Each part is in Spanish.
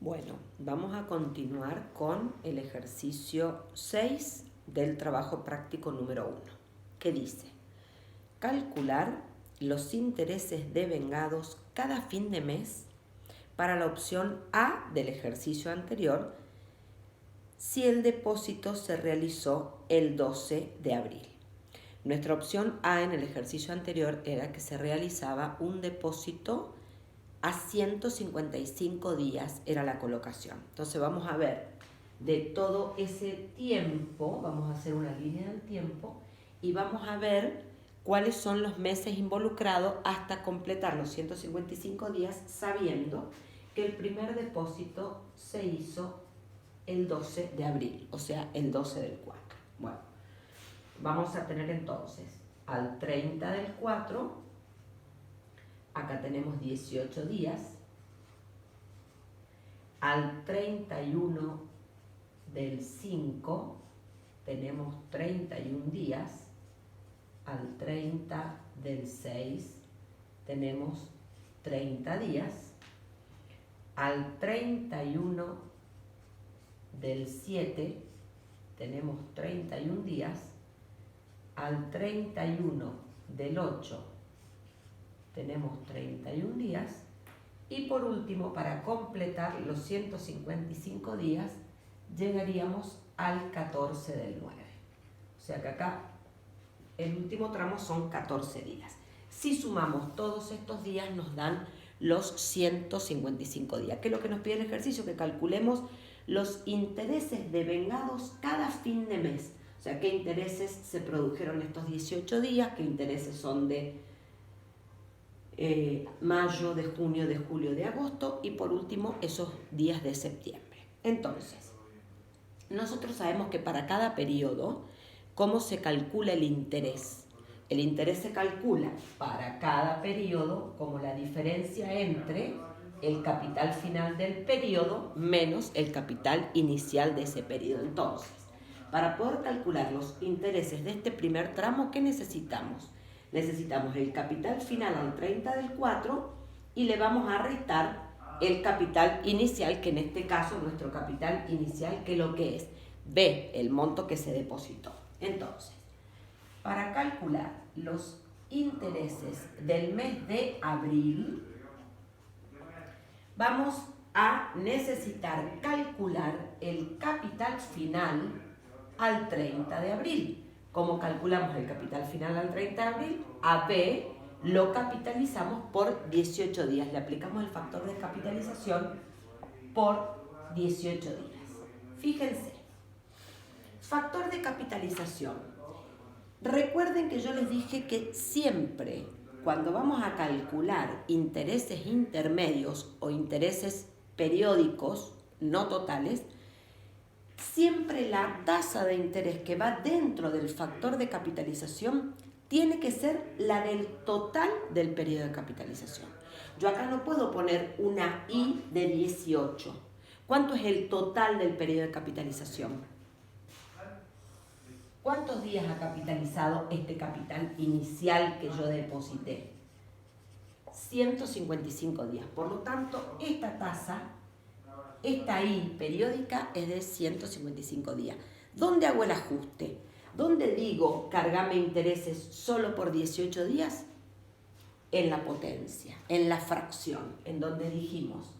Bueno, vamos a continuar con el ejercicio 6 del trabajo práctico número 1, que dice: calcular los intereses devengados cada fin de mes para la opción A del ejercicio anterior si el depósito se realizó el 12 de abril. Nuestra opción A en el ejercicio anterior era que se realizaba un depósito a 155 días, era la colocación. Entonces vamos a ver de todo ese tiempo, vamos a hacer una línea del tiempo y vamos a ver cuáles son los meses involucrados hasta completar los 155 días, sabiendo que el primer depósito se hizo el 12 de abril, o sea, el 12 del 4. Bueno, vamos a tener entonces al 30 del 4, acá tenemos 18 días, al 31 del 5 tenemos 31 días, al 30 del 6 tenemos 30 días, al 31 del 7 tenemos 31 días, al 31 del 8 tenemos 31 días y por último, para completar los 155 días, llegaríamos al 14 del 9. O sea que acá el último tramo son 14 días. Si sumamos todos estos días nos dan los 155 días, que es lo que nos pide el ejercicio, que calculemos los intereses devengados cada fin de mes. O sea, qué intereses se produjeron estos 18 días, qué intereses son de mayo, de junio, de julio, de agosto y por último esos días de septiembre. Entonces, nosotros sabemos que para cada periodo, ¿cómo se calcula el interés? El interés se calcula para cada periodo como la diferencia entre el capital final del periodo menos el capital inicial de ese periodo. Entonces, para poder calcular los intereses de este primer tramo, ¿qué necesitamos? Necesitamos el capital final al 30 del 4 y le vamos a restar el capital inicial, que en este caso nuestro capital inicial, que lo que es B, el monto que se depositó. Entonces, para calcular los intereses del mes de abril, vamos a necesitar calcular el capital final al 30 de abril. ¿Cómo calculamos el capital final al 30 de abril? A B lo capitalizamos por 18 días. Le aplicamos el factor de capitalización por 18 días. Fíjense, factor de capitalización. Recuerden que yo les dije que siempre cuando vamos a calcular intereses intermedios o intereses periódicos no totales, siempre la tasa de interés que va dentro del factor de capitalización tiene que ser la del total del periodo de capitalización. Yo acá no puedo poner una I de 18. ¿Cuánto es el total del periodo de capitalización? ¿Cuántos días ha capitalizado este capital inicial que yo deposité? 155 días. Por lo tanto, esta tasa, esta I periódica es de 155 días. ¿Dónde hago el ajuste? ¿Dónde digo cargame intereses solo por 18 días? En la potencia, en la fracción, en donde dijimos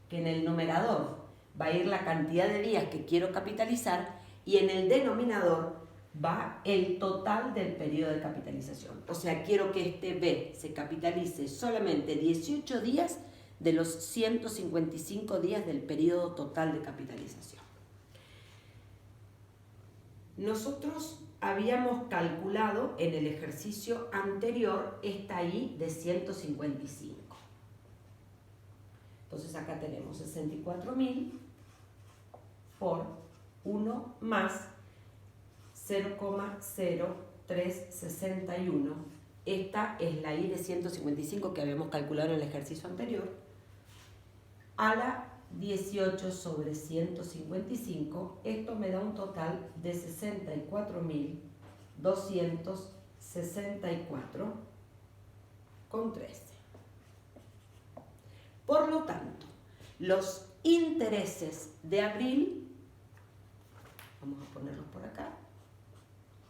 que en el numerador va a ir la cantidad de días que quiero capitalizar y en el denominador va el total del periodo de capitalización. O sea, quiero que este B se capitalice solamente 18 días de los 155 días del periodo total de capitalización. Nosotros habíamos calculado en el ejercicio anterior esta I de 155. Entonces acá tenemos 64.000 por 1 más 0,0361. Esta es la I de 155 que habíamos calculado en el ejercicio anterior, a la 18 sobre 155, esto me da un total de 64.264,13. Por lo tanto, los intereses de abril, vamos a ponerlos por acá,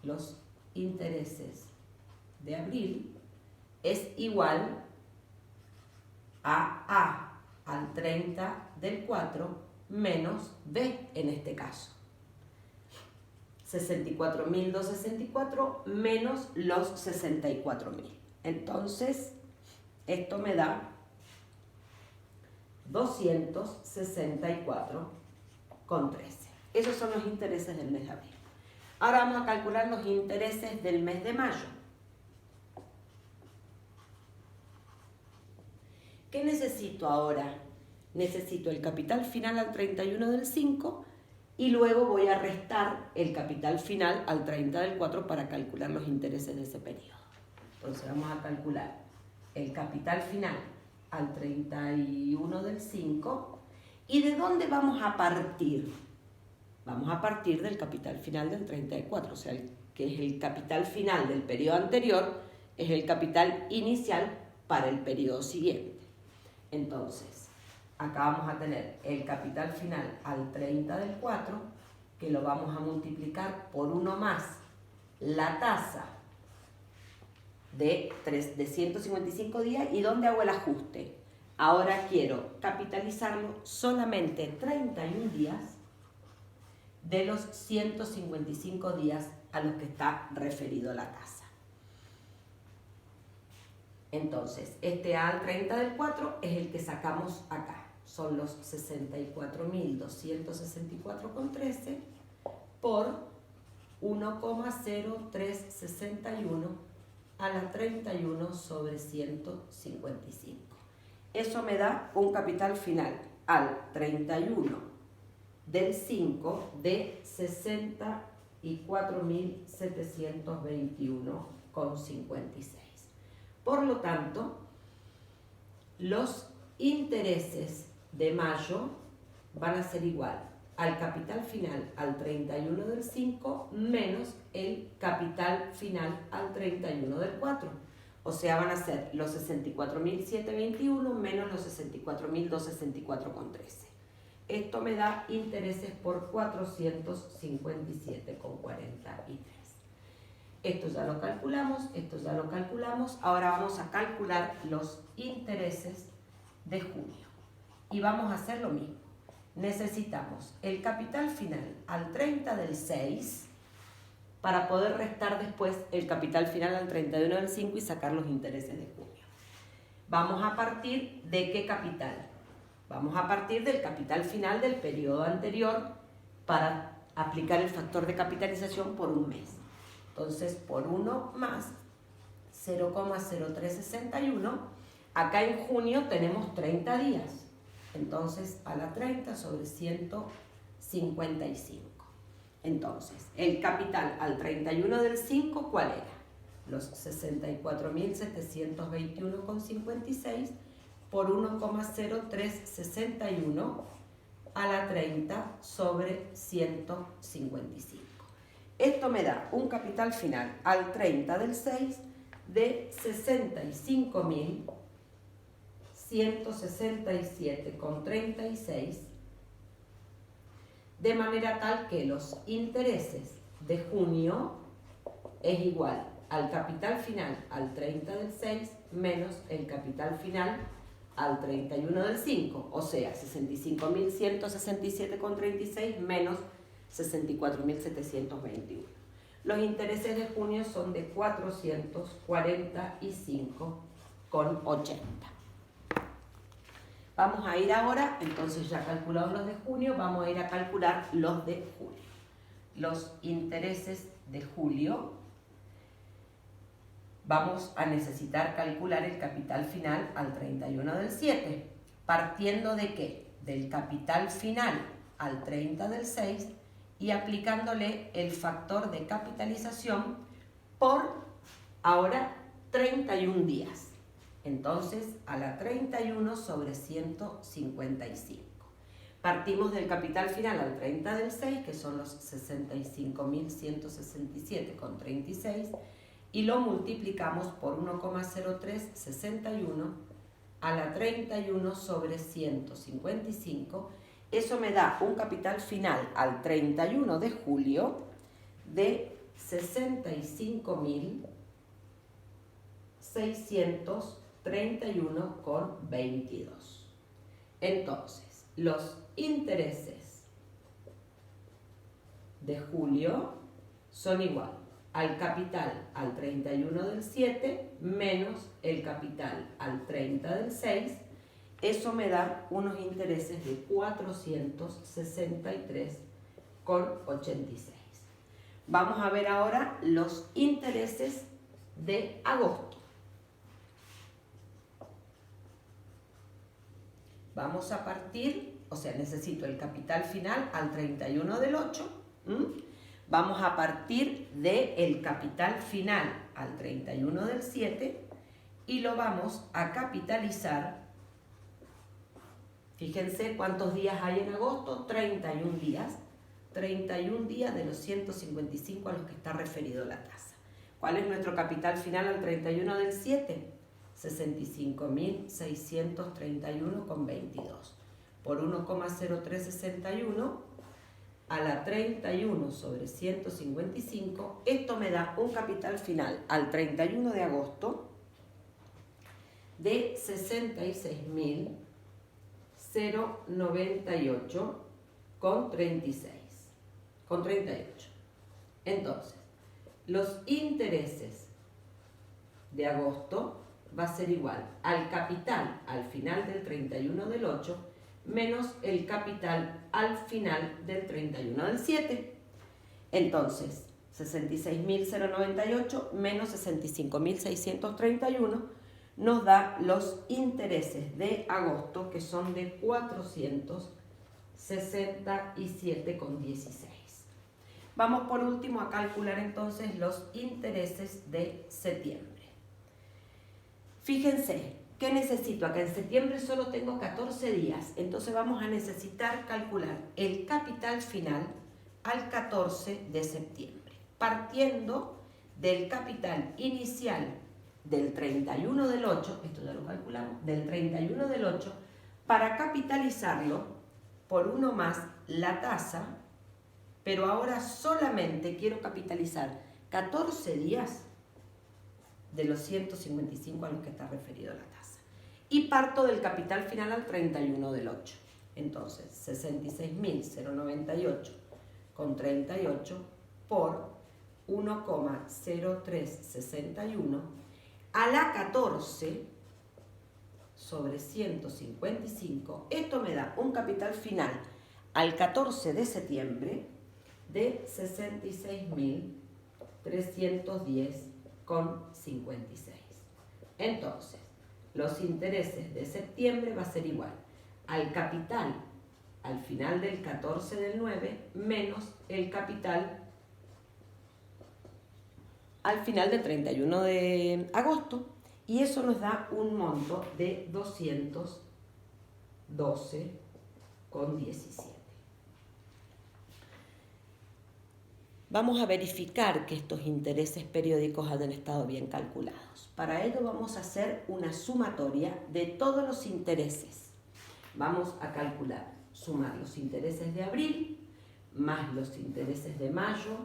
los intereses de abril es igual a A al 30 del 4 menos B en este caso. 64.264 menos los 64.000. Entonces, esto me da 264,13. Esos son los intereses del mes de abril. Ahora vamos a calcular los intereses del mes de mayo. ¿Qué necesito ahora? Necesito el capital final al 31 del 5 y luego voy a restar el capital final al 30 del 4 para calcular los intereses de ese periodo. Entonces vamos a calcular el capital final al 31 del 5. ¿Y de dónde vamos a partir? Vamos a partir del capital final del 30 del 4, o sea, que es el capital final del periodo anterior, es el capital inicial para el periodo siguiente. Entonces, acá vamos a tener el capital final al 30 del 4, que lo vamos a multiplicar por 1 más la tasa de 155 días. ¿Y dónde hago el ajuste? Ahora quiero capitalizarlo solamente 31 días de los 155 días a los que está referido la tasa. Entonces, este A al 30 del 4 es el que sacamos acá. Son los 64.264,13 por 1,0361 a la 31 sobre 155. Eso me da un capital final al 31 del 5 de 64.721,56. Por lo tanto, los intereses de mayo van a ser igual al capital final al 31 del 5 menos el capital final al 31 del 4. O sea, van a ser los 64.721 menos los 64.264,13. Esto me da intereses por 457,43. Esto ya lo calculamos, esto ya lo calculamos. Ahora vamos a calcular los intereses de junio. Y vamos a hacer lo mismo. Necesitamos el capital final al 30 del 6 para poder restar después el capital final al 31 del 5 y sacar los intereses de junio. Vamos a partir de ¿qué capital? Vamos a partir del capital final del periodo anterior para aplicar el factor de capitalización por un mes. Entonces, por 1 más 0,0361, acá en junio tenemos 30 días. Entonces, a la 30 sobre 155. Entonces, el capital al 31 del 5, ¿cuál era? Los 64.721,56 por 1,0361 a la 30 sobre 155. Esto me da un capital final al 30 del 6 de 65.167,36, de manera tal que los intereses de junio es igual al capital final al 30 del 6 menos el capital final al 31 del 5, o sea, 65.167,36 menos 64.721. Los intereses de junio son de 445,80. Vamos a ir ahora, entonces ya calculados los de junio, vamos a ir a calcular los de julio. Los intereses de julio, vamos a necesitar calcular el capital final al 31 del 7. ¿Partiendo de qué? Del capital final al 30 del 6 y aplicándole el factor de capitalización por ahora 31 días. Entonces, a la 31 sobre 155. Partimos del capital final al 30 del 6, que son los 65.167,36, y lo multiplicamos por 1,0361 a la 31 sobre 155. Eso me da un capital final al 31 de julio de 65.631,22. Entonces, los intereses de julio son igual al capital al 31 del 7 menos el capital al 30 del 6. Eso me da unos intereses de 463,86. Vamos a ver ahora los intereses de agosto. Vamos a partir, o sea, necesito el capital final al 31 del 8. Vamos a partir del capital final al 31 del 7 y lo vamos a capitalizar. Fíjense cuántos días hay en agosto, 31 días. 31 días de los 155 a los que está referido la tasa. ¿Cuál es nuestro capital final al 31 del 7? 65.631,22. Por 1,0361 a la 31 sobre 155, esto me da un capital final al 31 de agosto de 66.098,38. Entonces, los intereses de agosto va a ser igual al capital al final del 31 del 8 menos el capital al final del 31 del 7. Entonces, 66.098 menos 65.631 nos da los intereses de agosto, que son de 467,16. Vamos por último a calcular entonces los intereses de septiembre. Fíjense, ¿qué necesito? Acá en septiembre solo tengo 14 días, entonces vamos a necesitar calcular el capital final al 14 de septiembre, partiendo del capital inicial del 31 del 8, esto ya lo calculamos, del 31 del 8, para capitalizarlo por 1 más la tasa, pero ahora solamente quiero capitalizar 14 días de los 155 a los que está referido la tasa. Y parto del capital final al 31 del 8. Entonces, 66.098,38 por 1,0361 a la 14 sobre 155. Esto me da un capital final al 14 de septiembre de 66.310,56. Entonces, los intereses de septiembre va a ser igual al capital al final del 14 del 9 menos el capital al final del 31 de agosto, y eso nos da un monto de 212,17. Vamos a verificar que estos intereses periódicos hayan estado bien calculados. Para ello vamos a hacer una sumatoria de todos los intereses. Vamos a calcular, sumar los intereses de abril, más los intereses de mayo,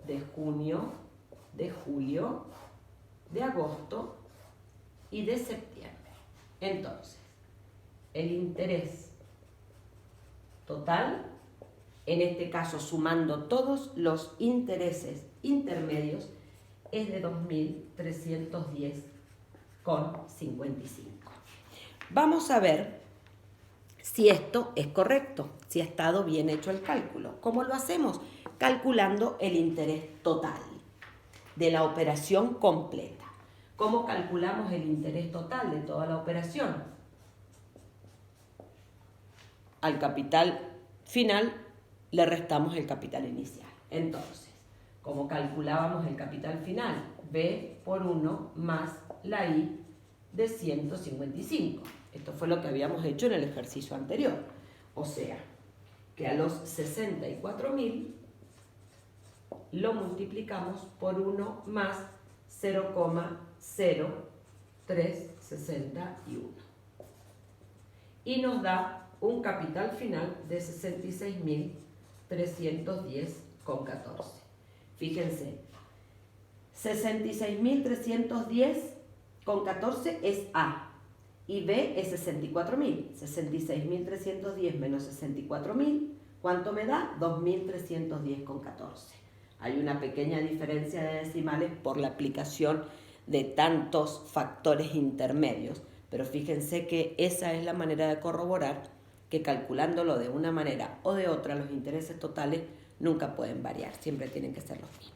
de junio, de julio, de agosto y de septiembre. Entonces, el interés total, en este caso sumando todos los intereses intermedios, es de 2.310,55. Vamos a ver si esto es correcto, si ha estado bien hecho el cálculo. ¿Cómo lo hacemos? Calculando el interés total de la operación completa. ¿Cómo calculamos el interés total de toda la operación? Al capital final le restamos el capital inicial. Entonces, como calculábamos el capital final, B por 1 más la I de 155. Esto fue lo que habíamos hecho en el ejercicio anterior. O sea, que a los 64.000 lo multiplicamos por 1 más 0,0361. y nos da un capital final de 66.310,14. Fíjense, 66.310,14 es A y B es 64.000. 66.310 menos 64.000, ¿cuánto me da? 2.310,14. Hay una pequeña diferencia de decimales por la aplicación de tantos factores intermedios, pero fíjense que esa es la manera de corroborar que calculándolo de una manera o de otra los intereses totales nunca pueden variar, siempre tienen que ser los mismos.